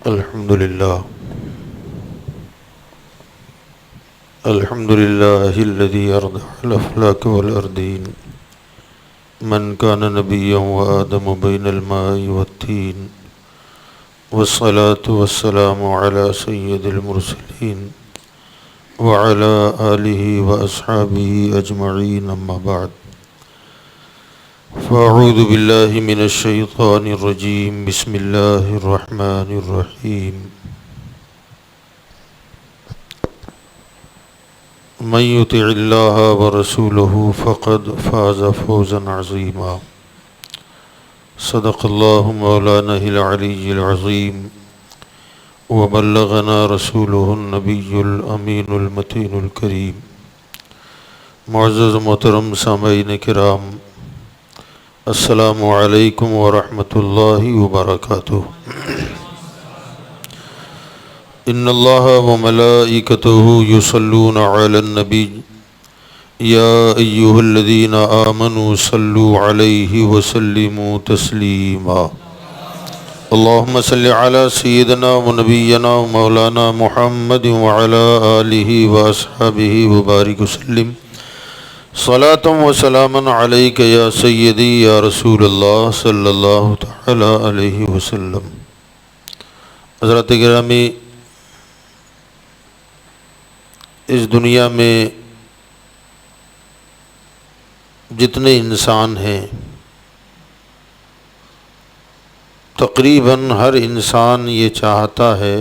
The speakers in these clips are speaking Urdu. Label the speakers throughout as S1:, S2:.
S1: الحمد لله الذي أرضع الأفلاك والأرضين من كان نبيا وآدم بين الماء والتين والصلاة والسلام على سيد المرسلين وعلى آله وأصحابه أجمعين أما بعد فأعوذ بالله من الشيطان الرجيم بسم الله الرحمن الرحيم من يطع الله ورسوله فقد فاز فوزا عظيما صدق الله مولانا العلي العظيم وبلغنا رسوله النبي الأمين المتين الكريم معزز محترم سامعین کرام، السلام علیکم ورحمۃ اللہ وبرکاتہ۔ ان اللہ وملائکتہ یصلون علی النبی یا ایہا الذین آمنوا صلوا علیہ وسلموا تسلیما۔ اللہم صل علی سیدنا ونبینا مولانا محمد وعلی آلہ واصحابہ وبارک وسلم صلاۃ و سلام علیک یا سیدی یا رسول اللہ صلی اللہ تعالی علیہ وسلم۔ حضرات گرامی، اس دنیا میں جتنے انسان ہیں تقریباً ہر انسان یہ چاہتا ہے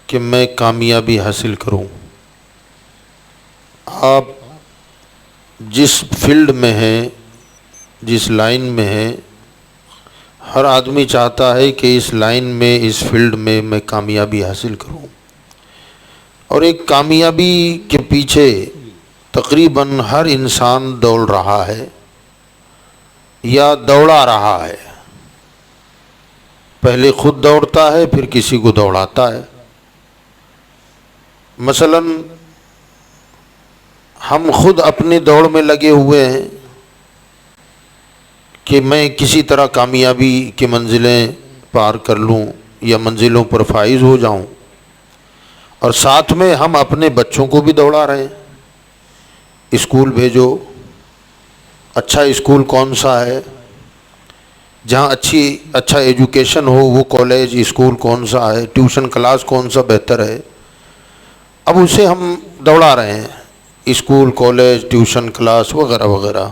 S1: کہ میں کامیابی حاصل کروں۔ آپ جس فیلڈ میں ہیں، جس لائن میں ہیں، ہر آدمی چاہتا ہے کہ اس لائن میں، اس فیلڈ میں میں کامیابی حاصل کروں، اور ایک کامیابی کے پیچھے تقریباً ہر انسان دوڑ رہا ہے یا دوڑا رہا ہے۔ پہلے خود دوڑتا ہے، پھر کسی کو دوڑاتا ہے۔ مثلاً ہم خود اپنی دوڑ میں لگے ہوئے ہیں کہ میں کسی طرح کامیابی کی منزلیں پار کر لوں یا منزلوں پر فائز ہو جاؤں، اور ساتھ میں ہم اپنے بچوں کو بھی دوڑا رہے ہیں۔ اسکول بھیجو، اچھا اسکول کون سا ہے، جہاں اچھا ایجوکیشن ہو وہ کالج اسکول کون سا ہے، ٹیوشن کلاس کون سا بہتر ہے، اب اسے ہم دوڑا رہے ہیں۔ اسکول، کالج، ٹیوشن کلاس وغیرہ وغیرہ،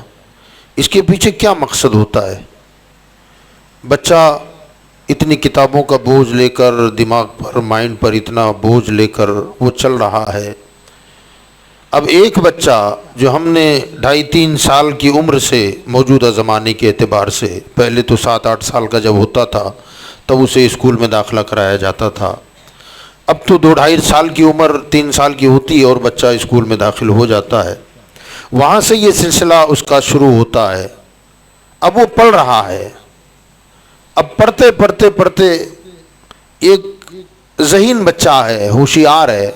S1: اس کے پیچھے کیا مقصد ہوتا ہے؟ بچہ اتنی کتابوں کا بوجھ لے کر، دماغ پر، مائنڈ پر اتنا بوجھ لے کر وہ چل رہا ہے۔ اب ایک بچہ جو ہم نے 2.5-3 سال کی عمر سے، موجودہ زمانے کے اعتبار سے، پہلے تو 7-8 سال کا جب ہوتا تھا تب اسے اسکول میں داخلہ کرایا جاتا تھا، اب تو 2-2.5 سال کی عمر 3 سال کی ہوتی ہے اور بچہ اسکول میں داخل ہو جاتا ہے۔ وہاں سے یہ سلسلہ اس کا شروع ہوتا ہے۔ اب وہ پڑھ رہا ہے، اب پڑھتے پڑھتے پڑھتے ایک ذہین بچہ ہے، ہوشیار ہے،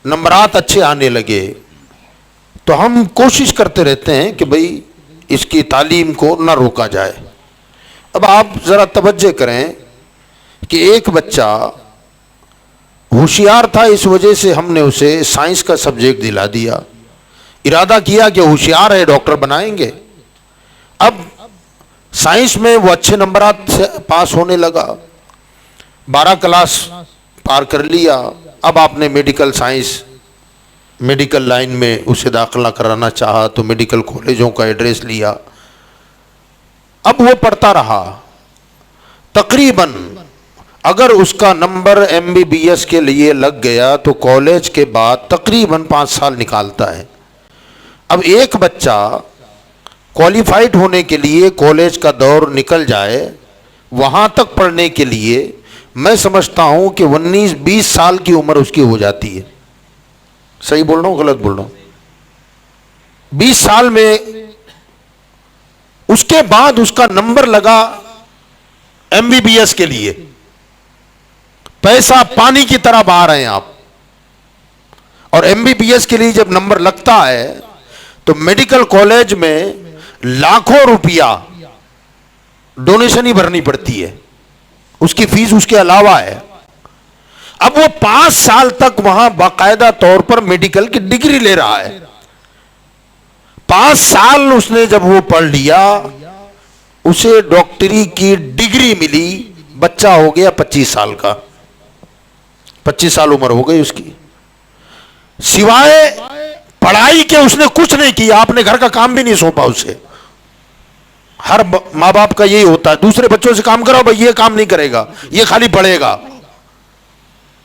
S1: نمبرات اچھے آنے لگے، تو ہم کوشش کرتے رہتے ہیں کہ بھئی اس کی تعلیم کو نہ روکا جائے۔ اب آپ ذرا توجہ کریں کہ ایک بچہ ہوشیار تھا، اس وجہ سے ہم نے اسے سائنس کا سبجیکٹ دلا دیا، ارادہ کیا کہ ہوشیار ہے ڈاکٹر بنائیں گے۔ اب سائنس میں وہ اچھے نمبرات سے پاس ہونے لگا، 12 کلاس پار کر لیا۔ اب آپ نے میڈیکل سائنس، میڈیکل لائن میں اسے داخلہ کرانا چاہا تو میڈیکل کالجوں کا ایڈریس لیا۔ اب وہ پڑھتا رہا، تقریباً اگر اس کا نمبر MBBS کے لیے لگ گیا تو کالج کے بعد تقریباً 5 سال نکالتا ہے۔ اب ایک بچہ کوالیفائڈ ہونے کے لیے کالج کا دور نکل جائے، وہاں تک پڑھنے کے لیے میں سمجھتا ہوں کہ 19-20 سال کی عمر اس کی ہو جاتی ہے۔ صحیح بول رہا ہوں غلط بول رہا ہوں؟ 20 سال میں اس کے بعد اس کا نمبر لگا MBBS کے لیے، پیسہ پانی کی طرح بہا رہے ہیں آپ، اور MBBS کے لیے جب نمبر لگتا ہے تو میڈیکل کالج میں لاکھوں روپیہ ڈونیشن ہی بھرنی پڑتی ہے, اس کی فیس اس کے علاوہ ہے. اب وہ 5 سال تک وہاں باقاعدہ طور پر میڈیکل کی ڈگری لے رہا ہے. 5 سال اس نے جب وہ پڑھ لیا, اسے ڈاکٹری کی ڈگری ملی, بچہ ہو گیا 25 سال کا. 25 سال عمر ہو گئی اس کی. سوائے پڑھائی کے اس نے کچھ نہیں کیا, آپ نے گھر کا کام بھی نہیں سونپا اسے. ہر ماں باپ کا یہی ہوتا ہے, دوسرے بچوں سے کام کراؤ, بھائی یہ کام نہیں کرے گا, یہ خالی پڑھے گا.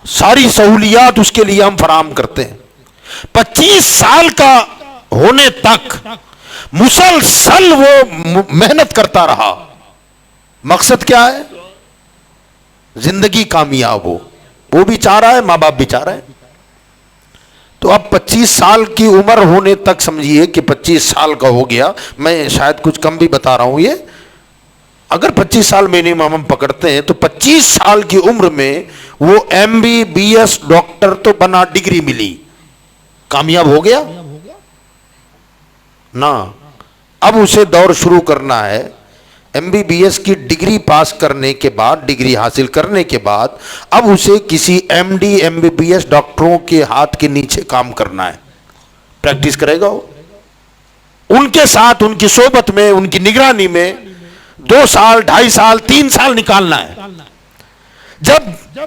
S1: ساری سہولیات اس کے لیے ہم فراہم کرتے ہیں. 25 سال کا ہونے تک مسلسل وہ محنت کرتا رہا. مقصد کیا ہے؟ زندگی کامیاب ہو. وہ بھی چاہ رہا ہے, ماں باپ بھی چاہ رہے ہیں. تو اب 25 سال کی عمر ہونے تک سمجھیے کہ 25 سال کا ہو گیا, میں شاید کچھ کم بھی بتا رہا ہوں. یہ اگر 25 سال منیمم ہم پکڑتے ہیں تو 25 سال کی عمر میں وہ MBBS ڈاکٹر تو بنا, ڈگری ملی, کامیاب ہو گیا نا. اب اسے دور شروع کرنا ہے. MBBS کی ڈگری پاس کرنے کے بعد, ڈگری حاصل کرنے کے بعد, اب اسے کسی MD MBBS ڈاکٹروں کے ہاتھ کے نیچے کام کرنا ہے. پریکٹس کرے گا وہ, ان کے ساتھ, ان کی صحبت میں, ان کی نگرانی میں 2 سال 2.5 سال 3 سال نکالنا ہے. جب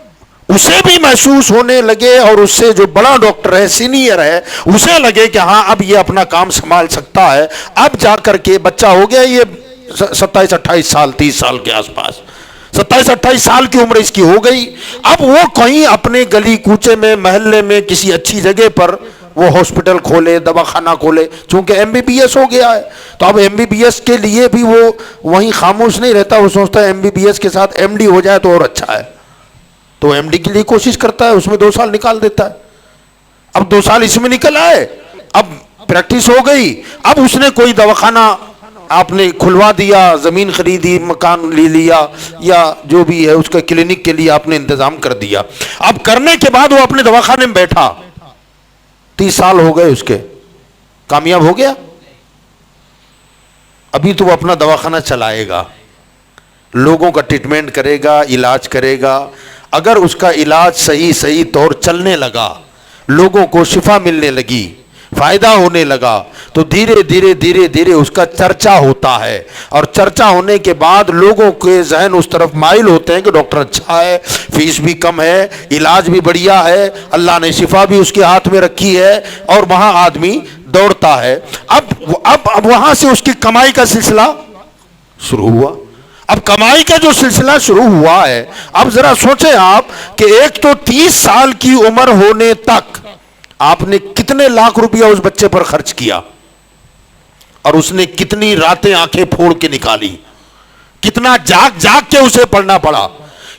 S1: اسے بھی محسوس ہونے لگے اور اس سے جو بڑا ڈاکٹر ہے, سینئر ہے, اسے لگے کہ ہاں اب یہ اپنا کام سنبھال سکتا ہے, اب جا کر کے بچہ ہو گیا یہ 27-28 سال 30 سال کے آس پاس, 27-28 سال کی عمر اس کی ہو گئی. اب وہ کہیں اپنے گلی کوچے میں, محلے میں, کسی اچھی جگہ پر وہ ہاسپٹل کھولے, دواخانہ کھولے, چونکہ MBBS ہو گیا ہے. تو اب MBBS کے لیے بھی وہ وہیں خاموش نہیں رہتا, وہ سوچتا ہے MBBS کے ساتھ MD ہو جائے تو اور اچھا ہے. تو MD کے لیے کوشش کرتا ہے, اس میں 2 سال نکال دیتا ہے. اب 2 سال اس میں نکل آئے, اب پریکٹس ہو گئی. اب اس نے کوئی دواخانہ آپ نے کھلوا دیا, زمین خریدی, مکان لے لیا, یا جو بھی ہے اس کا کلینک کے لیے آپ نے انتظام کر دیا. اب کرنے کے بعد وہ اپنے دواخانے میں بیٹھا, 30 سال ہو گئے اس کے, کامیاب ہو گیا. ابھی تو وہ اپنا دواخانہ چلائے گا, لوگوں کا ٹریٹمنٹ کرے گا, علاج کرے گا. اگر اس کا علاج صحیح طور چلنے لگا, لوگوں کو شفا ملنے لگی, فائدہ ہونے لگا, تو دھیرے دھیرے اس کا چرچا ہوتا ہے. اور چرچا ہونے کے بعد لوگوں کے ذہن اس طرف مائل ہوتے ہیں کہ ڈاکٹر اچھا ہے, فیس بھی کم ہے, علاج بھی بڑھیا ہے, اللہ نے شفا بھی اس کے ہاتھ میں رکھی ہے, اور وہاں آدمی دوڑتا ہے. اب وہاں سے اس کی کمائی کا سلسلہ شروع ہوا. اب کمائی کا جو سلسلہ شروع ہوا ہے, اب ذرا سوچیں آپ کہ ایک تو 30 سال کی عمر ہونے تک آپ نے کتنے لاکھ روپیہ اس بچے پر خرچ کیا, اور اس نے کتنی راتیں آنکھیں پھوڑ کے نکالی, کتنا جاگ کے اسے پڑھنا پڑا,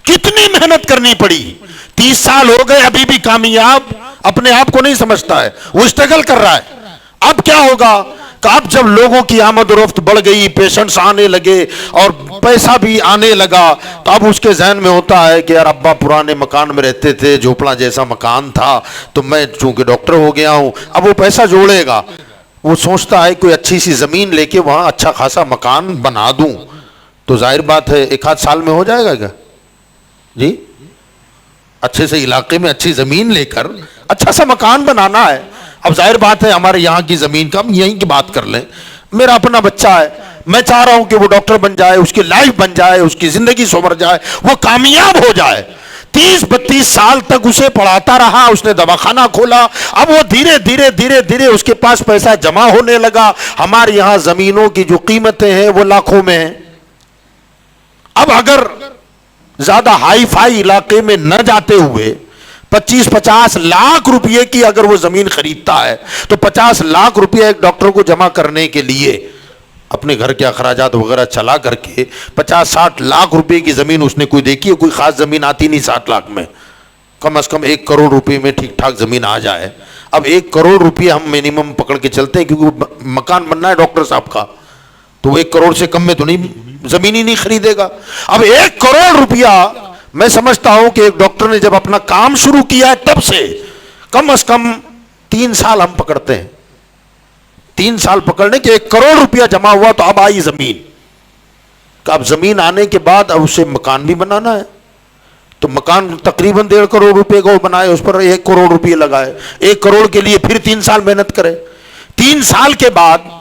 S1: کتنی محنت کرنی پڑی. 30 سال ہو گئے, ابھی بھی کامیاب اپنے آپ کو نہیں سمجھتا ہے, وہ اسٹرگل کر رہا ہے. اب کیا ہوگا کہ اب جب لوگوں کی آمد و رفت بڑھ گئی, پیشنٹس آنے لگے اور پیسہ بھی آنے لگا, تو اب اس کے ذہن میں ہوتا ہے کہ یار ابا پرانے مکان میں رہتے تھے, جھوپڑا جیسا مکان تھا, تو میں چونکہ ڈاکٹر ہو گیا ہوں, اب وہ پیسہ جوڑے گا. وہ سوچتا ہے کوئی اچھی سی زمین لے کے وہاں اچھا خاصا مکان بنا دوں, تو ظاہر بات ہے 1-8 سال میں ہو جائے گا کیا جی؟ اچھے سے علاقے میں اچھی زمین لے کر اچھا سا مکان بنانا ہے. اب ظاہر بات ہے ہمارے یہاں کی زمین کا, ہم یہیں کی بات کر لیں. میرا اپنا بچہ ہے, میں چاہ رہا ہوں کہ وہ ڈاکٹر بن جائے, اس کی لائف بن جائے, اس کی زندگی سنور جائے, وہ کامیاب ہو جائے. 30-32 سال تک اسے پڑھاتا رہا, اس نے دواخانہ کھولا. اب وہ دھیرے اس کے پاس پیسہ جمع ہونے لگا. ہمارے یہاں زمینوں کی جو قیمتیں ہیں وہ لاکھوں میں ہیں. اب اگر زیادہ ہائی فائی علاقے میں نہ جاتے ہوئے 25-50 لاکھ روپئے کی اگر وہ زمین خریدتا ہے, تو 50 لاکھ روپئے ایک ڈاکٹر کو جمع کرنے کے لیے اپنے گھر کے اخراجات وغیرہ چلا کر کے 50-60 لاکھ روپئے کی زمین اس نے کوئی دیکھی ہے؟ کوئی خاص زمین آتی نہیں 60 لاکھ میں, کم از کم 1 کروڑ روپئے میں ٹھیک ٹھاک زمین آ جائے. اب 1 کروڑ روپئے ہم منیمم پکڑ کے چلتے ہیں, کیونکہ مکان بننا ہے ڈاکٹر صاحب کا, تو 1 کروڑ سے کم میں تو نہیں زمین ہی نہیں خریدے گا. اب 1 کروڑ روپیہ میں سمجھتا ہوں کہ ایک ڈاکٹر نے جب اپنا کام شروع کیا ہے تب سے کم از کم 3 سال ہم پکڑتے ہیں, 3 سال پکڑنے کے 1 کروڑ روپیہ جمع ہوا, تو اب آئی زمین. کہ اب زمین آنے کے بعد اب اسے مکان بھی بنانا ہے، تو مکان تقریباً 1.5 کروڑ روپے کا بنائے، اس پر 1 کروڑ روپے لگائے، 1 کروڑ کے لیے پھر 3 سال محنت کرے، 3 سال کے بعد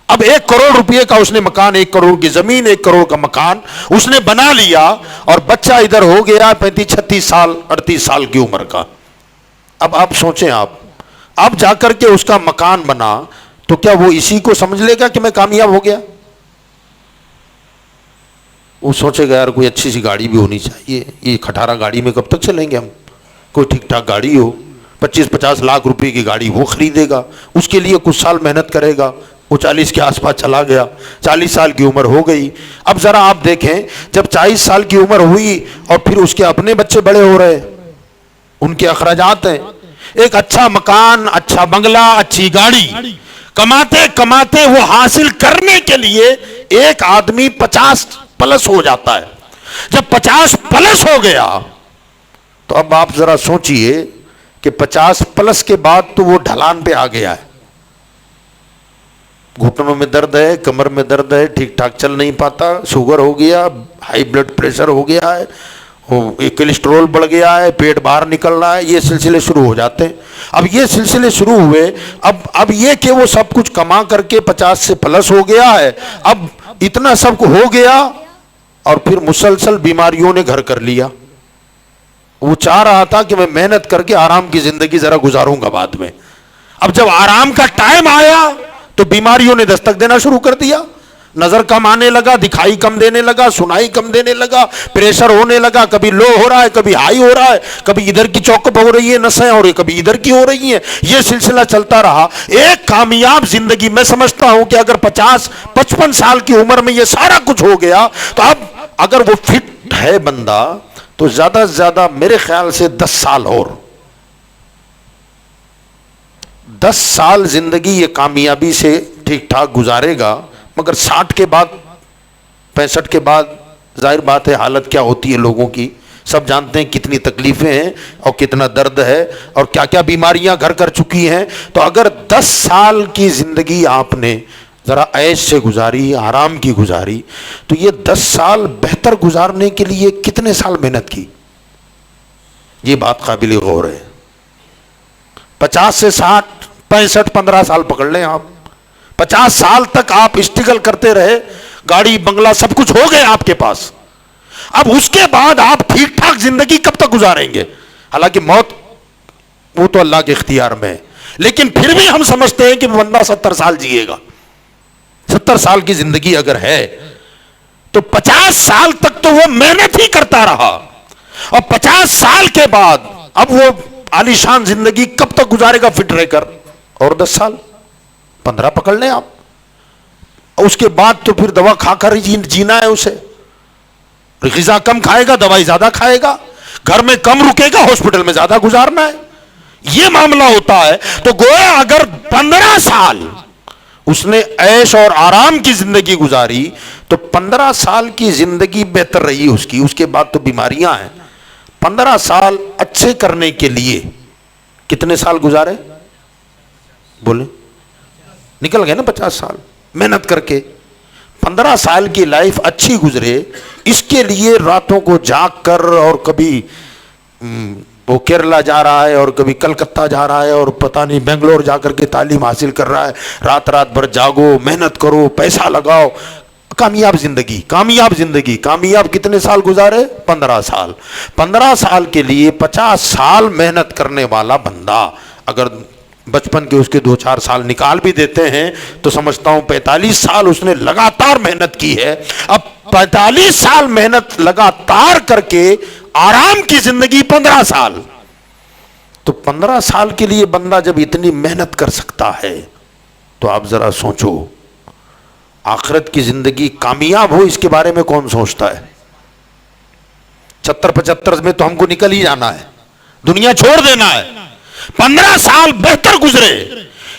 S1: اب 1 کروڑ روپے کا اس نے مکان، 1 کروڑ کی زمین، 1 کروڑ کا مکان اس نے بنا لیا، اور بچہ ادھر ہو گیا 35 36 سال 38 سال کی عمر کا۔ اب آپ سوچیں، اب جا کر کے اس کا مکان بنا تو کیا وہ اسی کو سمجھ لے گا کہ میں کامیاب ہو گیا؟ وہ سوچے گا یار کوئی اچھی سی گاڑی بھی ہونی چاہیے، یہ کھٹارا گاڑی میں کب تک چلیں گے ہم، کوئی ٹھیک ٹھاک گاڑی ہو، 25-50 لاکھ روپے کی گاڑی وہ خریدے گا، اس کے لیے کچھ سال محنت کرے گا، وہ 40 کے آس پاس چلا گیا، 40 سال کی عمر ہو گئی۔ اب ذرا آپ دیکھیں، جب 40 سال کی عمر ہوئی اور پھر اس کے اپنے بچے بڑے ہو رہے، ان کے اخراجات ہیں، ایک اچھا مکان، اچھا بنگلہ، اچھی گاڑی، کماتے کماتے وہ حاصل کرنے کے لیے ایک آدمی 50 پلس ہو جاتا ہے۔ جب 50 پلس ہو گیا تو اب آپ ذرا سوچئے کہ 50 پلس کے بعد تو وہ ڈھلان پہ آ گیا ہے، گھٹنوں میں درد ہے، کمر میں درد ہے، ٹھیک ٹھاک چل نہیں پاتا، شوگر ہو گیا، ہائی بلڈ پریشر ہو گیا ہے، کولیسٹرول بڑھ گیا ہے، پیٹ باہر نکل رہا ہے، یہ سلسلے شروع ہو جاتے ہیں۔ اب یہ سلسلے شروع ہوئے، اب یہ کہ وہ سب کچھ کما کر کے 50 سے پلس ہو گیا ہے، اب اتنا سب ہو گیا اور پھر مسلسل بیماریوں نے گھر کر لیا۔ وہ چاہ رہا تھا کہ میں محنت کر کے آرام کی زندگی ذرا گزاروں گا بعد میں، اب جب آرام کا ٹائم آیا تو بیماریوں نے دستک دینا شروع کر دیا، نظر کم آنے لگا، دکھائی کم دینے لگا، سنائی کم دینے لگا، پریشر ہونے لگا، کبھی لو ہو رہا ہے، کبھی ہائی ہو رہا ہے، کبھی ادھر کی چوکپ ہو رہی ہے نسیں اور کبھی ادھر کی ہو رہی ہیں، یہ سلسلہ چلتا رہا۔ ایک کامیاب زندگی، میں سمجھتا ہوں کہ اگر 50-55 سال کی عمر میں یہ سارا کچھ ہو گیا تو اب اگر وہ فٹ ہے بندہ تو زیادہ سے زیادہ میرے خیال سے 10 سال اور 10 سال زندگی یہ کامیابی سے ٹھیک ٹھاک گزارے گا، مگر 60 کے بعد 65 کے بعد ظاہر بات ہے حالت کیا ہوتی ہے لوگوں کی، سب جانتے ہیں کتنی تکلیفیں ہیں اور کتنا درد ہے اور کیا کیا بیماریاں گھر کر چکی ہیں۔ تو اگر 10 سال کی زندگی آپ نے ذرا عیش سے گزاری، آرام کی گزاری، تو یہ 10 سال بہتر گزارنے کے لیے کتنے سال محنت کی، یہ بات قابل غور ہے۔ 50 سے 60 65 15 سال پکڑ لیں آپ، 50 سال تک آپ اسٹرگل کرتے رہے، گاڑی بنگلہ سب کچھ ہو گئے آپ کے پاس، اب اس کے بعد آپ ٹھیک ٹھاک زندگی کب تک گزاریں گے؟ حالانکہ موت وہ تو اللہ کے اختیار میں ہے، لیکن پھر بھی ہم سمجھتے ہیں کہ بندہ 70 سال جیے گا۔ 70 سال کی زندگی اگر ہے تو 50 سال تک تو وہ محنت ہی کرتا رہا، اور 50 سال کے بعد اب وہ عالیشان زندگی کب تک گزارے گا فٹ رہ کر؟ اور 10 سال 15 پکڑ لیں آپ، اس کے بعد تو پھر دوا کھا کر ہی جینا ہے اسے، غذا کم کھائے گا، دوائی زیادہ کھائے گا، گھر میں کم رکے گا، ہاسپٹل میں زیادہ گزارنا ہے، یہ معاملہ ہوتا ہے۔ تو گویا اگر 15 سال اس نے عیش اور آرام کی زندگی گزاری تو 15 سال کی زندگی بہتر رہی اس کی، اس کے بعد تو بیماریاں ہیں۔ 15 سال اچھے کرنے کے لیے کتنے سال گزارے؟ بولیں، نکل گئے نا 50 سال محنت کر کے۔ 15 سال کی لائف اچھی گزرے، اس کے لیے راتوں کو جاگ کر، اور کبھی وہ کیرلا جا رہا ہے اور کبھی کلکتہ جا رہا ہے اور پتہ نہیں بنگلور جا کر کے تعلیم حاصل کر رہا ہے، رات رات بھر جاگو، محنت کرو، پیسہ لگاؤ، کامیاب زندگی، کامیاب زندگی۔ کامیاب کتنے سال گزارے؟ 15 سال۔ 15 سال کے لیے 50 سال محنت کرنے والا بندہ اگر بچپن کے اس کے 2-4 سال نکال بھی دیتے ہیں تو سمجھتا ہوں 45 سال اس نے لگاتار محنت کی ہے۔ اب 45 سال محنت لگاتار کر کے آرام کی زندگی 15 سال، تو 15 سال کے لیے بندہ جب اتنی محنت کر سکتا ہے تو آپ ذرا سوچو، آخرت کی زندگی کامیاب ہو اس کے بارے میں کون سوچتا ہے؟ 76-75 میں تو ہم کو نکل ہی جانا ہے، دنیا چھوڑ دینا ہے۔ 15 سال بہتر گزرے،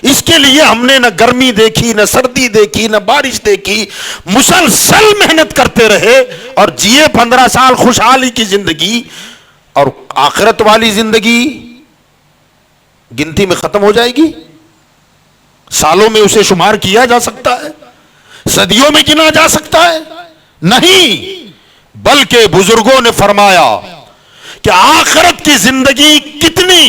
S1: اس کے لیے ہم نے نہ گرمی دیکھی، نہ سردی دیکھی، نہ بارش دیکھی، مسلسل محنت کرتے رہے اور جیے 15 سال خوشحالی کی زندگی۔ اور آخرت والی زندگی گنتی میں ختم ہو جائے گی، سالوں میں اسے شمار کیا جا سکتا ہے، صدیوں میں گنا جا سکتا ہے۔ نہیں، بلکہ بزرگوں نے فرمایا کہ آخرت کی زندگی کتنی،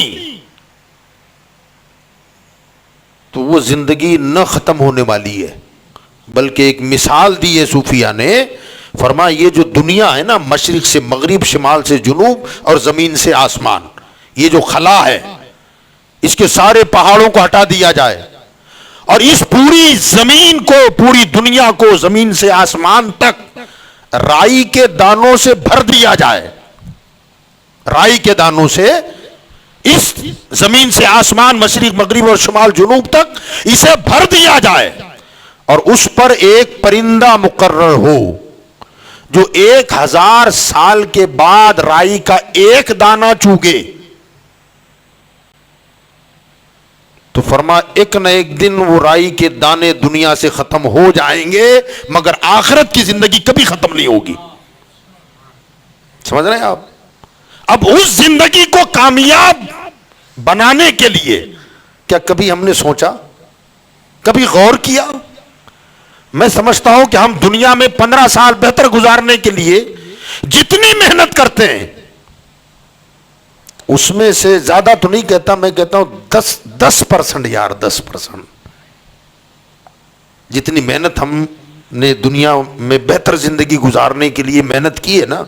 S1: تو وہ زندگی نہ ختم ہونے والی ہے، بلکہ ایک مثال دی ہے صوفیہ نے، فرمایا یہ جو دنیا ہے نا، مشرق سے مغرب، شمال سے جنوب اور زمین سے آسمان، یہ جو خلا ہے، اس کے سارے پہاڑوں کو ہٹا دیا جائے اور اس پوری زمین کو، پوری دنیا کو زمین سے آسمان تک رائی کے دانوں سے بھر دیا جائے، رائی کے دانوں سے اس زمین سے آسمان، مشرق مغرب اور شمال جنوب تک اسے بھر دیا جائے، اور اس پر ایک پرندہ مقرر ہو جو 1000 سال کے بعد رائی کا ایک دانہ چوگے، تو فرما ایک نہ ایک دن وہ رائی کے دانے دنیا سے ختم ہو جائیں گے، مگر آخرت کی زندگی کبھی ختم نہیں ہوگی۔ سمجھ رہے ہیں آپ؟ اب اس زندگی کو کامیاب بنانے کے لیے کیا کبھی ہم نے سوچا، کبھی غور کیا؟ میں سمجھتا ہوں کہ ہم دنیا میں 15 سال بہتر گزارنے کے لیے جتنی محنت کرتے ہیں، اس میں سے زیادہ تو نہیں کہتا، میں کہتا ہوں 10% یار، 10%۔ جتنی محنت ہم نے دنیا میں بہتر زندگی گزارنے کے لیے محنت کی ہے نا،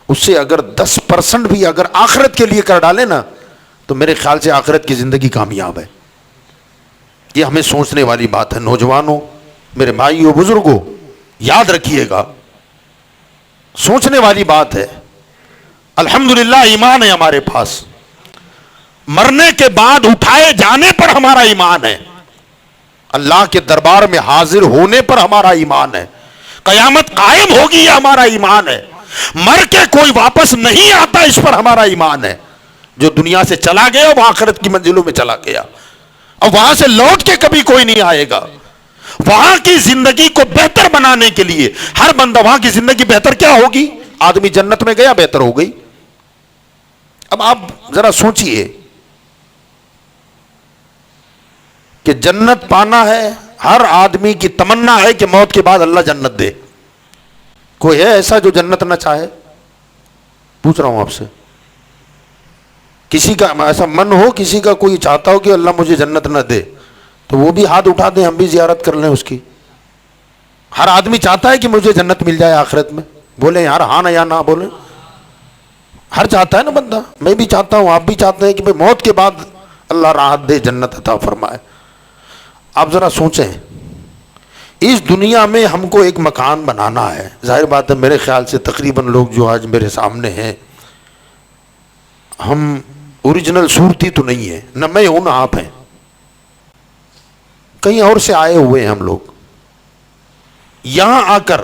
S1: اس سے اگر 10% بھی اگر آخرت کے لیے کر ڈالے نا، تو میرے خیال سے آخرت کی زندگی کامیاب ہے۔ یہ ہمیں سوچنے والی بات ہے۔ نوجوانوں، میرے بھائیوں، بزرگوں، یاد رکھیے گا، سوچنے والی بات ہے۔ الحمدللہ ایمان ہے ہمارے پاس، مرنے کے بعد اٹھائے جانے پر ہمارا ایمان ہے، اللہ کے دربار میں حاضر ہونے پر ہمارا ایمان ہے، قیامت قائم ہوگی یہ ہمارا ایمان ہے، مر کے کوئی واپس نہیں آتا اس پر ہمارا ایمان ہے۔ جو دنیا سے چلا گیا وہ آخرت کی منزلوں میں چلا گیا، اور وہاں سے لوٹ کے کبھی کوئی نہیں آئے گا۔ وہاں کی زندگی کو بہتر بنانے کے لیے ہر بندہ، وہاں کی زندگی بہتر کیا ہوگی؟ آدمی جنت میں گیا، بہتر ہو گئی۔ اب آپ ذرا سوچئے کہ جنت پانا ہے، ہر آدمی کی تمنا ہے کہ موت کے بعد اللہ جنت دے۔ کوئی ہے ایسا جو جنت نہ چاہے؟ پوچھ رہا ہوں آپ سے، کسی کا ایسا من ہو، کسی کا کوئی چاہتا ہو کہ اللہ مجھے جنت نہ دے، تو وہ بھی ہاتھ اٹھا دیں، ہم بھی زیارت کر لیں اس کی۔ ہر آدمی چاہتا ہے کہ مجھے جنت مل جائے آخرت میں، بولیں یار ہاں نہ یا نہ بولیں، ہر چاہتا ہے نا بندہ۔ میں بھی چاہتا ہوں، آپ بھی چاہتے ہیں کہ موت کے بعد اللہ راحت دے، جنت عطا فرمائے۔ آپ ذرا سوچیں، اس دنیا میں ہم کو ایک مکان بنانا ہے، ظاہر بات ہے میرے خیال سے تقریباً لوگ جو آج میرے سامنے ہیں، ہم اوریجنل صورتی تو نہیں ہے، نہ میں ہوں نہ آپ ہیں، کہیں اور سے آئے ہوئے ہیں ہم لوگ۔ یہاں آ کر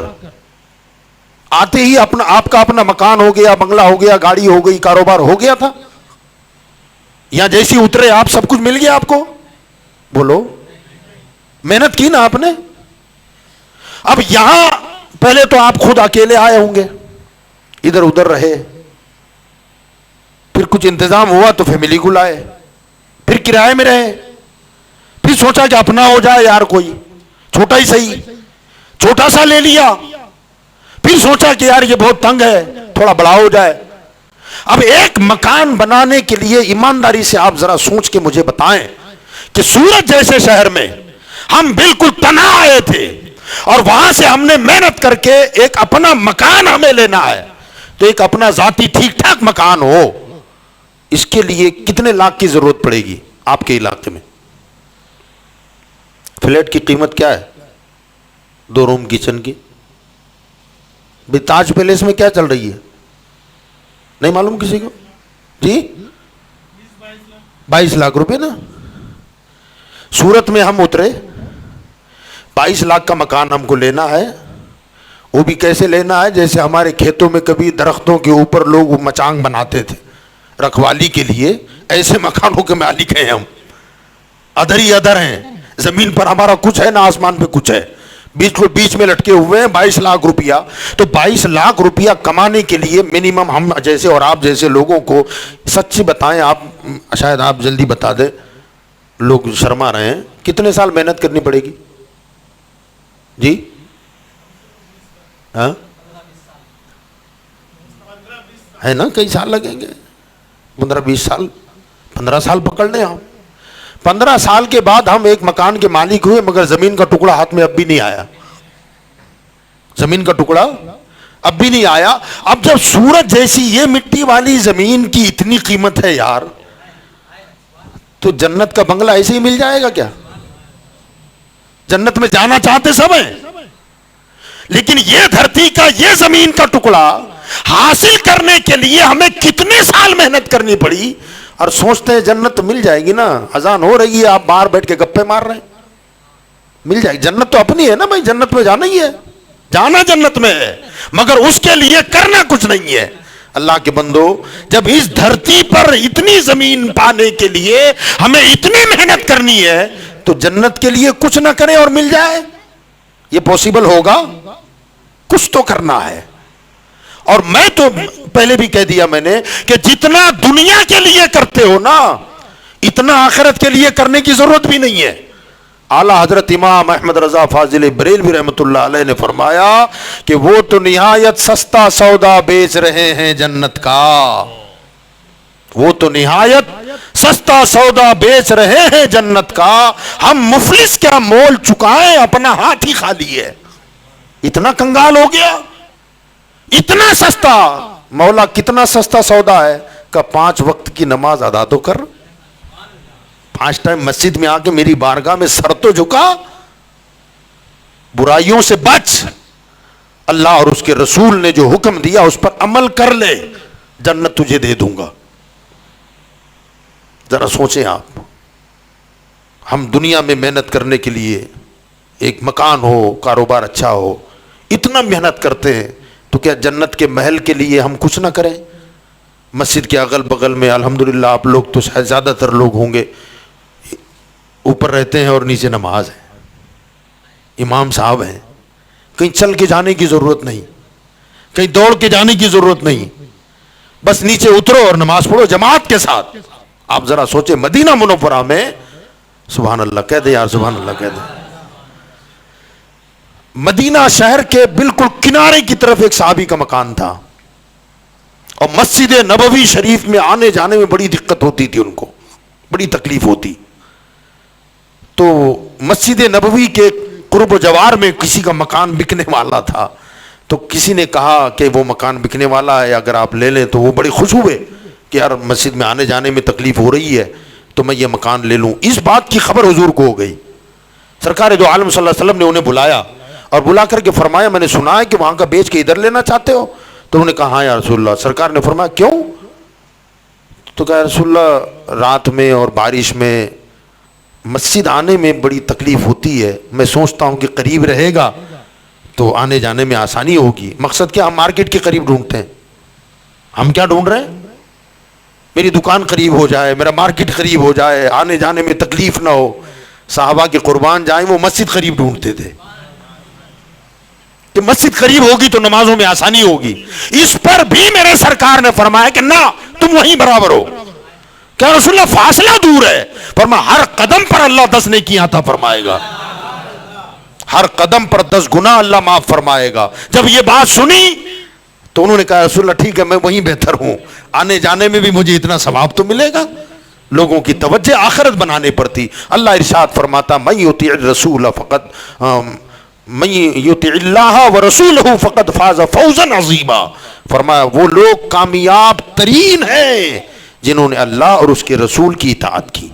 S1: آتے ہی آپ کا اپنا مکان ہو گیا، بنگلہ ہو گیا، گاڑی ہو گئی، کاروبار ہو گیا تھا؟ یا جیسی اترے آپ سب کچھ مل گیا آپ کو؟ بولو، محنت کی نا آپ نے۔ اب یہاں پہلے تو آپ خود اکیلے آئے ہوں گے، ادھر ادھر رہے، پھر کچھ انتظام ہوا تو فیملی کو لائے، پھر کرائے میں رہے، پھر سوچا کہ اپنا ہو جائے یار، کوئی چھوٹا ہی صحیح، چھوٹا سا لے لیا، پھر سوچا کہ یار یہ بہت تنگ ہے، تھوڑا بڑا ہو جائے۔ اب ایک مکان بنانے کے لیے ایمانداری سے آپ ذرا سوچ کے مجھے بتائیں کہ سورت جیسے شہر میں ہم بالکل تنہا آئے تھے، اور وہاں سے ہم نے محنت کر کے ایک اپنا مکان ہمیں لینا ہے، تو ایک اپنا ذاتی ٹھیک ٹھاک مکان ہو، اس کے لیے کتنے لاکھ کی ضرورت پڑے گی آپ کے علاقے میں؟ فلیٹ کی قیمت کیا ہے 2 روم کچن کی؟ بھی تاج پیلیس میں کیا چل رہی ہے؟ نہیں معلوم کسی کو؟ جی 22 لاکھ روپے نا۔ سورت میں ہم اترے، 22 لاکھ کا مکان ہم کو لینا ہے، وہ بھی کیسے لینا ہے؟ جیسے ہمارے کھیتوں میں کبھی درختوں کے اوپر لوگ مچانگ بناتے تھے رکھوالی کے لیے، ایسے مکانوں کے مالک ہیں ہم، ادھر ہی ادھر ہیں، زمین پر ہمارا کچھ ہے نہ آسمان پہ کچھ ہے، بیچ میں لٹکے ہوئے ہیں 22 لاکھ روپیہ۔ تو 22 لاکھ روپیہ کمانے کے لیے منیمم ہم جیسے اور آپ جیسے لوگوں کو، سچ بتائیں آپ، شاید آپ جلدی بتا دیں، لوگ شرما رہے ہیں، کتنے سال محنت کرنی پڑے گی؟ جی ہاں ہے نا, کئی سال لگیں گے, 15-20 سال, 15 سال پکڑ لیں آپ. 15 سال کے بعد ہم ایک مکان کے مالک ہوئے, مگر زمین کا ٹکڑا ہاتھ میں اب بھی نہیں آیا, زمین کا ٹکڑا اب بھی نہیں آیا. اب جب سورج جیسی یہ مٹی والی زمین کی اتنی قیمت ہے یار, تو جنت کا بنگلہ ایسے ہی مل جائے گا کیا؟ جنت میں جانا چاہتے سب ہیں, لیکن یہ دھرتی کا, یہ زمین کا ٹکڑا حاصل کرنے کے لیے ہمیں کتنے سال محنت کرنی پڑی, اور سوچتے ہیں جنت تو مل جائے گی نا, اذان ہو رہی ہے آپ باہر بیٹھ کے گپے مار رہے ہیں, مل جائے گی. جنت تو اپنی ہے نا بھائی, جنت میں جانا ہی ہے, جانا جنت میں ہے, مگر اس کے لیے کرنا کچھ نہیں ہے. اللہ کے بندو, جب اس دھرتی پر اتنی زمین پانے کے لیے ہمیں اتنی محنت کرنی ہے, تو جنت کے لیے کچھ نہ کریں اور مل جائے, یہ پاسبل ہوگا؟ کچھ تو کرنا ہے. اور میں تو پہلے بھی کہہ دیا میں نے کہ جتنا دنیا کے لیے کرتے ہو نا, اتنا آخرت کے لیے کرنے کی ضرورت بھی نہیں ہے. اعلیٰ حضرت امام احمد رضا فاضل بریلوی رحمۃ اللہ علیہ نے فرمایا کہ وہ تو نہایت سستا سودا بیچ رہے ہیں جنت کا, وہ تو نہایت سستا سودا بیچ رہے ہیں جنت کا, ہم مفلس کیا مول چکائیں, اپنا ہاتھ ہی خالی ہے. اتنا کنگال ہو گیا, اتنا سستا. مولا کتنا سستا سودا ہے کہ 5 وقت کی نماز ادا تو کر, 5 ٹائم مسجد میں آ کے میری بارگاہ میں سر تو جھکا, برائیوں سے بچ, اللہ اور اس کے رسول نے جو حکم دیا اس پر عمل کر لے, جنت تجھے دے دوں گا. ذرا سوچیں آپ, ہم دنیا میں محنت کرنے کے لیے, ایک مکان ہو, کاروبار اچھا ہو, اتنا محنت کرتے ہیں, تو کیا جنت کے محل کے لیے ہم کچھ نہ کریں؟ مسجد کے اگل بغل میں الحمدللہ آپ لوگ تو شاید زیادہ تر لوگ ہوں گے اوپر رہتے ہیں اور نیچے نماز ہے, امام صاحب ہیں, کہیں چل کے جانے کی ضرورت نہیں, کہیں دوڑ کے جانے کی ضرورت نہیں, بس نیچے اترو اور نماز پڑھو جماعت کے ساتھ. آپ ذرا سوچیں مدینہ منورہ میں, سبحان اللہ کہہ دے یار, سبحان اللہ کہہ دے, مدینہ شہر کے بالکل کنارے کی طرف ایک صحابی کا مکان تھا, اور مسجد نبوی شریف میں آنے جانے میں بڑی دقت ہوتی تھی, ان کو بڑی تکلیف ہوتی. تو مسجد نبوی کے قرب و جوار میں کسی کا مکان بکنے والا تھا, تو کسی نے کہا کہ وہ مکان بکنے والا ہے, اگر آپ لے لیں. تو وہ بڑی خوش ہوئے کہ یار مسجد میں آنے جانے میں تکلیف ہو رہی ہے, تو میں یہ مکان لے لوں. اس بات کی خبر حضور کو ہو گئی. سرکار دو عالم صلی اللہ علیہ وسلم نے انہیں بلایا, اور بلا کر کے فرمایا میں نے سنا ہے کہ وہاں کا بیچ کے ادھر لینا چاہتے ہو. تو انہوں نے کہا ہاں یا رسول اللہ. سرکار نے فرمایا کیوں؟ تو کہا رسول اللہ رات میں اور بارش میں مسجد آنے میں بڑی تکلیف ہوتی ہے, میں سوچتا ہوں کہ قریب رہے گا تو آنے جانے میں آسانی ہوگی. مقصد کیا, ہم مارکیٹ کے قریب ڈھونڈتے ہیں, ہم کیا ڈھونڈ رہے ہیں, میری دکان قریب ہو جائے, میرا مارکیٹ قریب ہو جائے, آنے جانے میں تکلیف نہ ہو. صحابہ کے قربان جائیں, وہ مسجد قریب ڈھونڈتے تھے کہ مسجد قریب ہوگی تو نمازوں میں آسانی ہوگی. اس پر بھی میرے سرکار نے فرمایا کہ نہ, تم وہیں برابر ہو. کیا رسول اللہ فاصلہ دور ہے؟ فرمایا ہر قدم پر اللہ 10 نیکی عطا فرمائے گا, ہر قدم پر 10 گناہ اللہ معاف فرمائے گا. جب یہ بات سنی تو انہوں نے کہا رسول اللہ ٹھیک ہے میں وہیں بہتر ہوں, آنے جانے میں بھی مجھے اتنا ثواب تو ملے گا. لوگوں کی توجہ آخرت بنانے پر تھی. اللہ ارشاد فرماتا من یطیع الرسول فقط من یطیع اللہ ورسولہ فقد فاز فوزا عظیما. فرمایا وہ لوگ کامیاب ترین ہیں جنہوں نے اللہ اور اس کے رسول کی اطاعت کی.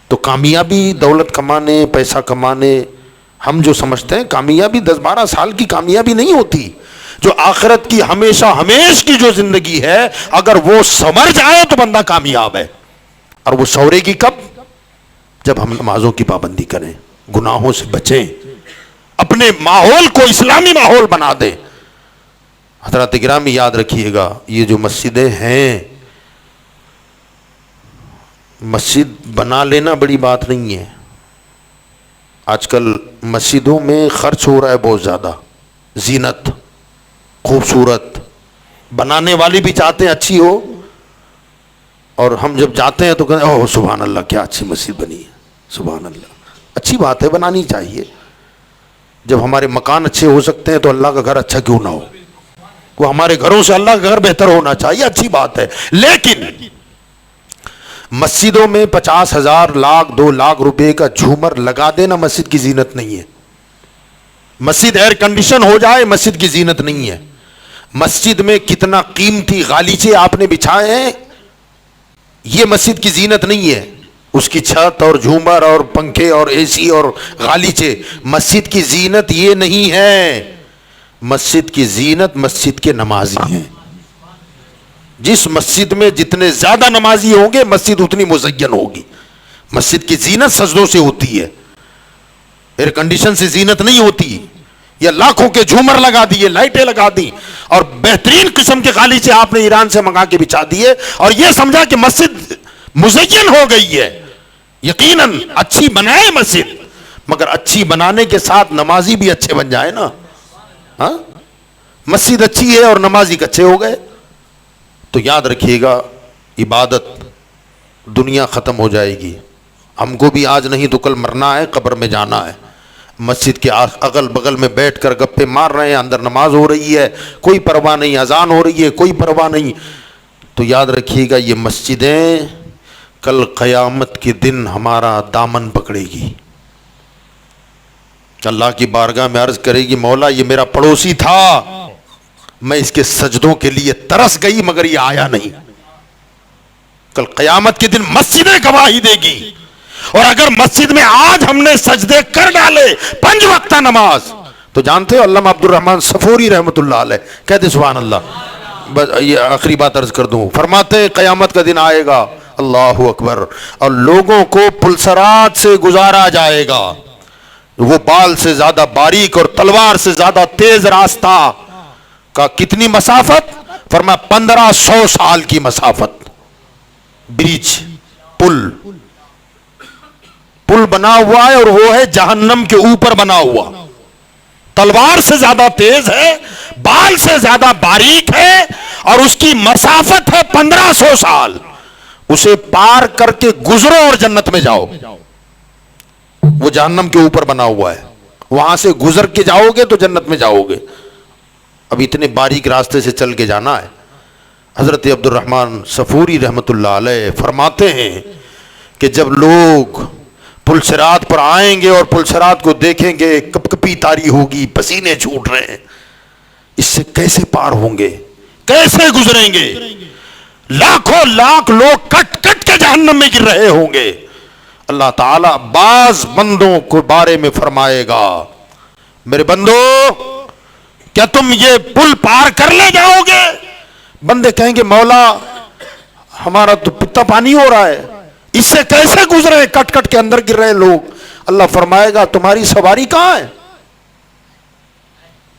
S1: تو کامیابی دولت کمانے, پیسہ کمانے, ہم جو سمجھتے ہیں کامیابی 10-12 سال کی کامیابی نہیں ہوتی. جو آخرت کی ہمیشہ ہمیش کی جو زندگی ہے, اگر وہ سمر جائے تو بندہ کامیاب ہے. اور وہ سورے گی کب؟ جب ہم نمازوں کی پابندی کریں, گناہوں سے بچیں, اپنے ماحول کو اسلامی ماحول بنا دیں. حضرات گرامی یاد رکھیے گا, یہ جو مسجدیں ہیں, مسجد بنا لینا بڑی بات نہیں ہے. آج کل مسجدوں میں خرچ ہو رہا ہے بہت زیادہ, زینت خوبصورت, بنانے والی بھی چاہتے ہیں اچھی ہو, اور ہم جب جاتے ہیں تو کہتے ہیں اوہ سبحان اللہ کیا اچھی مسجد بنی ہے, سبحان اللہ. اچھی بات ہے, بنانی چاہیے. جب ہمارے مکان اچھے ہو سکتے ہیں تو اللہ کا گھر اچھا کیوں نہ ہو. وہ ہمارے گھروں سے اللہ کا گھر بہتر ہونا چاہیے، اچھی بات ہے، لیکن مسجدوں میں 50,000 لاکھ 2 لاکھ روپے کا جھومر لگا دینا مسجد کی زینت نہیں ہے۔ مسجد ایئر کنڈیشن ہو جائے مسجد کی زینت نہیں ہے۔ مسجد میں کتنا قیمتی غالیچے آپ نے بچھائے ہیں، یہ مسجد کی زینت نہیں ہے۔ اس کی چھت اور جھومر اور پنکھے اور اے سی اور غالیچے، مسجد کی زینت یہ نہیں ہے۔ مسجد کی زینت مسجد کے نمازی ہیں۔ جس مسجد میں جتنے زیادہ نمازی ہوں گے مسجد اتنی مزین ہوگی۔ مسجد کی زینت سجدوں سے ہوتی ہے، ایئر کنڈیشن سے زینت نہیں ہوتی۔ یا لاکھوں کے جھومر لگا دیے، لائٹیں لگا دی اور بہترین قسم کے غالیچے آپ نے ایران سے منگا کے بچھا دیے اور یہ سمجھا کہ مسجد مزین ہو گئی ہے۔ یقیناً اچھی بنائے مسجد، مگر اچھی بنانے کے ساتھ نمازی بھی اچھے بن جائے نا۔ ہاں، مسجد اچھی ہے اور نمازی کچے ہو گئے تو یاد رکھیے گا عبادت دنیا ختم ہو جائے گی۔ ہم کو بھی آج نہیں تو کل مرنا ہے، قبر میں جانا ہے۔ مسجد کے اگل بغل میں بیٹھ کر گپے مار رہے ہیں، اندر نماز ہو رہی ہے، کوئی پرواہ نہیں، اذان ہو رہی ہے، کوئی پرواہ نہیں۔ تو یاد رکھیے گا یہ مسجدیں کل قیامت کے دن ہمارا دامن پکڑے گی۔ اللہ کی بارگاہ میں عرض کرے گی مولا یہ میرا پڑوسی تھا، میں اس کے سجدوں کے لیے ترس گئی مگر یہ آیا نہیں۔ کل قیامت کے دن مسجدیں گواہی دے گی، اور اگر مسجد میں آج ہم نے سجدے کر ڈالے 5 وقتہ نماز، تو جانتے ہو علامہ عبد الرحمن صفوری رحمۃ اللہ علیہ کہتے سبحان اللہ، بس یہ آخری بات عرض کر دوں، فرماتے ہیں قیامت کا دن آئے گا، اللہ اکبر، اور لوگوں کو پلسرات سے گزارا جائے گا، وہ بال سے زیادہ باریک اور تلوار سے زیادہ تیز راستہ کا کتنی مسافت؟ فرمایا 1500 سال کی مسافت۔ برج، پل بنا ہوا ہے اور وہ ہے جہنم کے اوپر بنا ہوا، تلوار سے زیادہ تیز ہے، بال سے زیادہ باریک ہے، اور اس کی مسافت ہے 1500 سال۔ اسے پار کر کے گزرو اور جنت میں جاؤ۔ وہ جہنم کے اوپر بنا ہوا ہے، وہاں سے گزر کے جاؤ گے تو جنت میں جاؤ گے۔ اب اتنے باریک راستے سے چل کے جانا ہے۔ حضرت عبد الرحمن صفوری رحمۃ اللہ علیہ فرماتے ہیں کہ جب لوگ پلسرات پر آئیں گے اور پلسرات کو دیکھیں گے کپ کپی تاری ہوگی، پسینے چھوٹ رہے ہیں، اس سے کیسے پار ہوں گے، کیسے گزریں گے؟ لاکھوں لاکھ لوگ کٹ کٹ کے جہنم میں گر رہے ہوں گے۔ اللہ تعالیٰ بعض بندوں کو بارے میں فرمائے گا میرے بندو کیا تم یہ پل پار کر لے جاؤ گے؟ بندے کہیں گے مولا ہمارا تو پتا پانی ہو رہا ہے، اس سے کیسے گزرے، کٹ کٹ کے اندر گر رہے لوگ۔ اللہ فرمائے گا تمہاری سواری کہاں ہے؟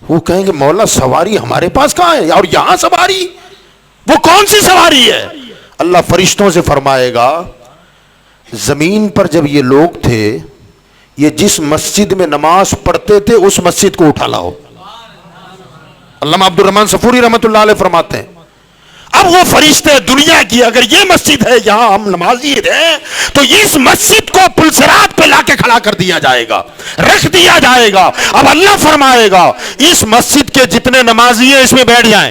S1: وہ کہیں گے مولا سواری ہمارے پاس کہاں ہے، اور یہاں سواری، وہ کون سی سواری ہے؟ اللہ فرشتوں سے فرمائے گا زمین پر جب یہ لوگ تھے یہ جس مسجد میں نماز پڑھتے تھے اس مسجد کو اٹھا لاؤ۔ علامہ عبد الرحمن صفوری رحمۃ اللہ علیہ فرماتے ہیں اب وہ فرشتے دنیا کی اگر یہ مسجد ہے یہاں ہم نمازی ہیں تو اس مسجد کو پلسرات پہ لا کے کھڑا کر دیا جائے گا، رکھ دیا جائے گا۔ اب اللہ فرمائے گا اس مسجد کے جتنے نمازی ہیں اس میں بیٹھ جائیں،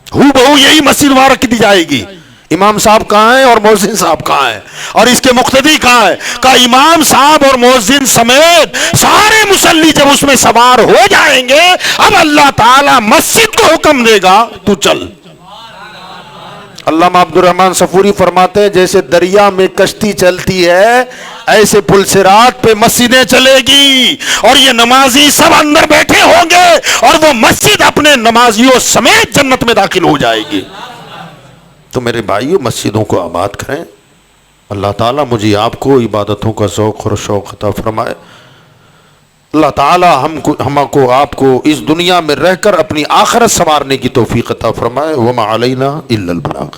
S1: ہو بہو یہی مسجد وہاں رکھ دی جائے گی۔ امام صاحب کہاں ہیں اور مؤذن صاحب کہاں ہیں اور اس کے مقتدی کہاں ہیں؟ کہ امام صاحب اور مؤذن سمیت سارے مصلی جب اس میں سوار ہو جائیں گے اب اللہ تعالی مسجد کو حکم دے گا تو چل۔ علامہ عبد الرحمن صفوری فرماتے ہیں جیسے دریا میں کشتی چلتی ہے ایسے پلسرات پہ مسجدیں چلے گی اور یہ نمازی سب اندر بیٹھے ہوں گے اور وہ مسجد اپنے نمازیوں سمیت جنت میں داخل ہو جائے گی۔ تو میرے بھائیو مسجدوں کو آباد کریں، اللہ تعالیٰ مجھے آپ کو عبادتوں کا ذوق اور شوق عطا فرمائے۔ اللہ تعالیٰ ہم کو آپ کو اس دنیا میں رہ کر اپنی آخرت سنوارنے کی توفیق عطا فرمائے۔ وما علینا الا البلاغ۔